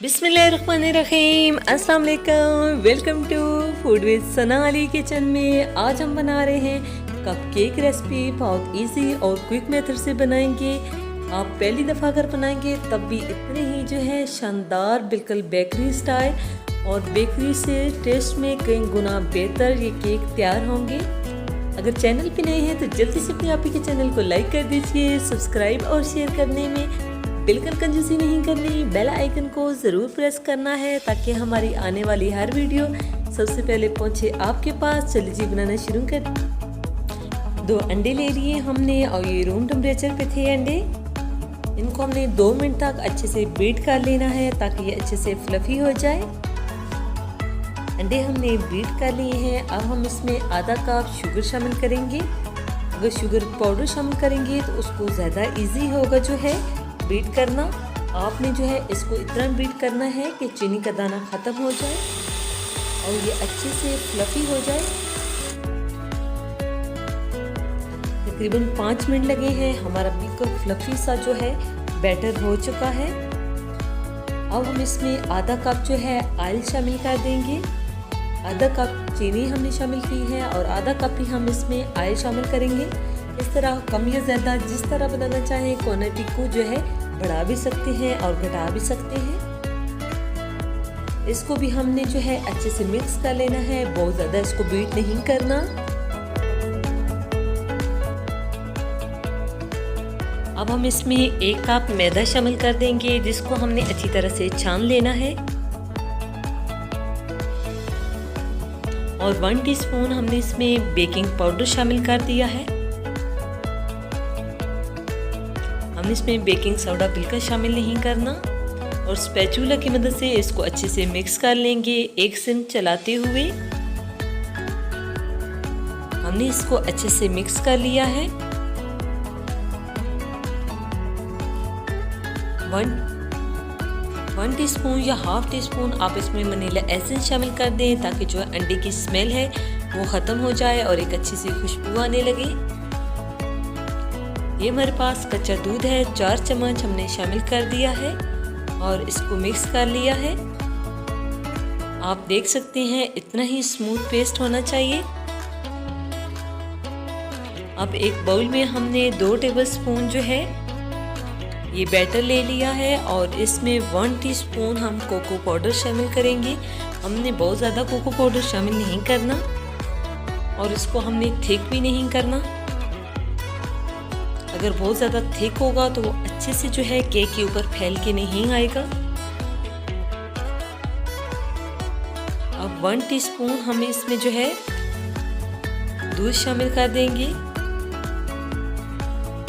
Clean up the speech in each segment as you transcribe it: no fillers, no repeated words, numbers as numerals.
बिस्मिल्लाहिर्रहमानिर्रहीम, अस्सलाम वालेकुम। Welcome to food with Sana Ali kitchen में। आज हम बना रहे हैं कप केक रेसिपी। बहुत इजी और क्विक मेथड से बनाएंगे। आप पहली दफ़ा अगर बनाएंगे तब भी इतने ही जो है शानदार, बिल्कुल बेकरी स्टाइल और बेकरी से टेस्ट में कई गुना बेहतर ये केक तैयार होंगे। अगर चैनल पे नए हैं तो जल्दी से अपने आप ही के चैनल को लाइक कर दीजिए। सब्सक्राइब और शेयर करने में बिल्कुल कंजूसी नहीं करनी। बेल आइकन को ज़रूर प्रेस करना है ताकि हमारी आने वाली हर वीडियो सबसे पहले पहुंचे आपके पास। चलिए जी बनाना शुरू कर। 2 अंडे ले लिए हमने और ये रूम टेम्परेचर पे थे अंडे। इनको हमने 2 मिनट तक अच्छे से बीट कर लेना है ताकि ये अच्छे से फ्लफी हो जाए। अंडे हमने बीट कर लिए हैं। अब हम इसमें आधा कप शुगर शामिल करेंगे। अगर शुगर पाउडर शामिल करेंगे तो उसको ज़्यादा ईजी होगा जो है बीट करना। आपने जो है इसको इतना बीट करना है कि चीनी का दाना ख़त्म हो जाए और ये अच्छे से फ्लफी हो जाए। तकरीबन 5 मिनट लगे हैं। हमारा बिल्कुल फ्लफी सा जो है बैटर हो चुका है। अब हम इसमें आधा कप जो है ऑयल शामिल कर देंगे। आधा कप चीनी हमने शामिल की है और आधा कप ही हम इसमें ऑयल शामिल करेंगे। इस तरह कम या ज़्यादा जिस तरह बनाना चाहें क्वांटिटी को जो है बढ़ा भी सकते हैं और घटा भी सकते हैं। इसको भी हमने जो है अच्छे से मिक्स कर लेना है। बहुत ज़्यादा इसको बीट नहीं करना। अब हम इसमें 1 कप मैदा शामिल कर देंगे जिसको हमने अच्छी तरह से छान लेना है। और 1 टीस्पून हमने इसमें बेकिंग पाउडर शामिल कर दिया है। हम इसमें बेकिंग सोडा बिल्कुल शामिल नहीं करना और स्पैचुला की मदद से इसको अच्छे से मिक्स कर लेंगे एक सिंक चलाते हुए। हमने इसको अच्छे से मिक्स कर लिया है। 1 टीस्पून या हाफ टीस्पून आप इसमें वनीला एसेंस शामिल कर दें ताकि जो अंडे की स्मेल है वो ख़त्म हो जाए और एक अच्छी सी खुशबू आने लगे। ये हमारे पास कच्चा दूध है, 4 चम्मच हमने शामिल कर दिया है और इसको मिक्स कर लिया है। आप देख सकते हैं इतना ही स्मूथ पेस्ट होना चाहिए। अब एक बाउल में हमने 2 टेबलस्पून जो है ये बैटर ले लिया है और इसमें 1 टीस्पून हम कोको पाउडर शामिल करेंगे। हमने बहुत ज़्यादा कोको पाउडर शामिल नहीं करना और इसको हमने थिक भी नहीं करना। अगर बहुत ज़्यादा थिक होगा तो वो अच्छे से जो है केक के ऊपर फैल के नहीं आएगा। अब 1 टीस्पून हम इसमें जो है दूध शामिल कर देंगे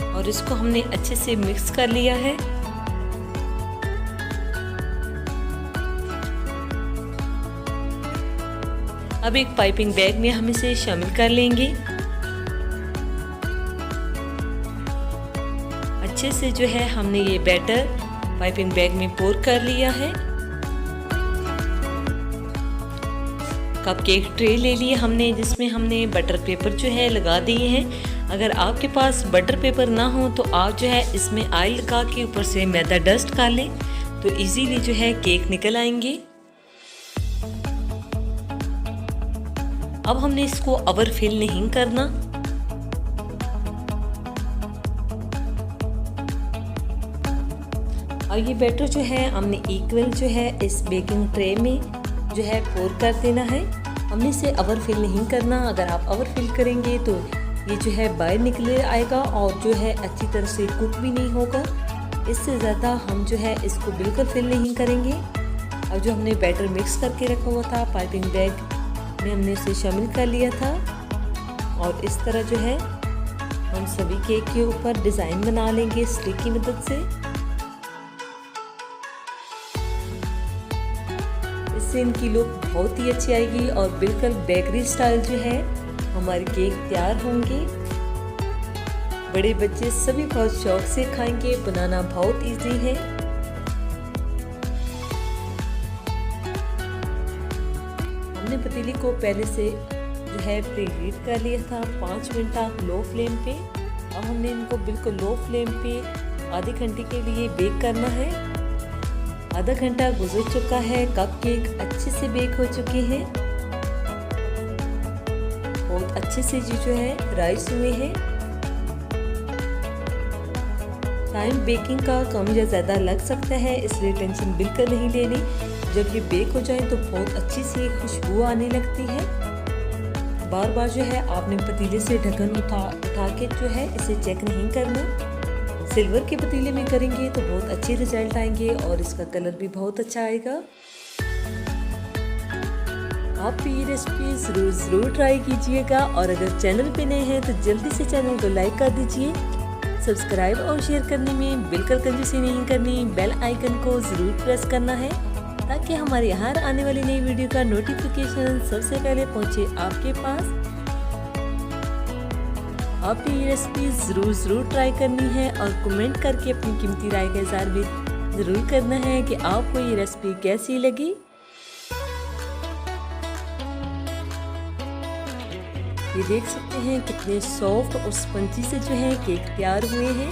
और इसको हमने अच्छे से मिक्स कर लिया है। अब एक पाइपिंग बैग में हम इसे शामिल कर लेंगे। अच्छे से जो है हमने ये बैटर पाइपिंग बैग में पोर कर लिया है। कप केक ट्रे ले लिए हमने जिसमें हमने बटर पेपर जो है लगा दिए हैं। अगर आपके पास बटर पेपर ना हो तो आप जो है इसमें ऑयल लगा के ऊपर से मैदा डस्ट कर लें तो इजीली जो है केक निकल आएंगे। अब हमने इसको ओवर फिल नहीं करना। और ये बैटर जो है हमने इक्वल जो है इस बेकिंग ट्रे में जो है पोर कर देना है। हमने इसे ओवर फिल नहीं करना। अगर आप ओवर फिल करेंगे तो ये जो है बाहर निकले आएगा और जो है अच्छी तरह से कुक भी नहीं होगा। इससे ज़्यादा हम जो है इसको बिल्कुल फिल नहीं करेंगे। और जो हमने बैटर मिक्स करके रखा हुआ था पाइपिंग बैग में हमने इसे शामिल कर लिया था और इस तरह जो है हम सभी केक के ऊपर डिज़ाइन बना लेंगे स्टिक की मदद से। इससे इनकी लुक बहुत ही अच्छी आएगी और बिल्कुल बेकरी स्टाइल जो है हमारे केक तैयार होंगे। बड़े बच्चे सभी बहुत शौक से खाएंगे। बनाना बहुत इजी है। हमने पतीली को पहले से जो है प्रीहीट कर लिया था 5 मिनट तक लो फ्लेम पे। अब हमने इनको बिल्कुल लो फ्लेम पे आधे घंटे के लिए बेक करना है। आधा घंटा गुजर चुका है, कप केक अच्छे से बेक हो चुके हैं, बहुत अच्छे से जो है राइस हुए हैं। टाइम बेकिंग का कम या ज़्यादा लग सकता है, इसलिए टेंशन बिल्कुल नहीं लेनी। जब ये बेक हो जाए तो बहुत अच्छी सी खुशबू आने लगती है। बार बार जो है आपने पतीले से ढक्कन उठा के जो है इसे चेक नहीं करना। सिल्वर के पतीले में करेंगे तो बहुत अच्छे रिजल्ट आएंगे और इसका कलर भी बहुत अच्छा आएगा। आप भी ये रेसिपी ज़रूर ट्राई कीजिएगा और अगर चैनल पे नए हैं तो जल्दी से चैनल को लाइक कर दीजिए। सब्सक्राइब और शेयर करने में बिल्कुल कंजूसी नहीं करनी, बेल आइकन को ज़रूर प्रेस करना है ताकि हमारे हर आने वाली नई वीडियो का नोटिफिकेशन सबसे पहले पहुंचे आपके पास। आप भी ये रेसिपी ज़रूर ट्राई करनी है और कमेंट करके अपनी कीमती राय का इज़हार भी ज़रूर करना है कि आपको ये रेसिपी कैसी लगी। ये देख सकते हैं कितने सॉफ्ट और स्पंजी से जो है केक तैयार हुए हैं।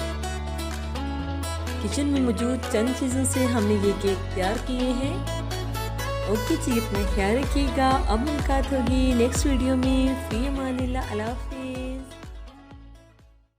किचन में मौजूद चंद चीज़ों से हमने ये केक तैयार किए हैं। ओके जी, अपना ख्याल रखिएगा। अब मुलाकात होगी नेक्स्ट वीडियो में। फी अमानिल्लाह, अल्लाह हाफ़िज़।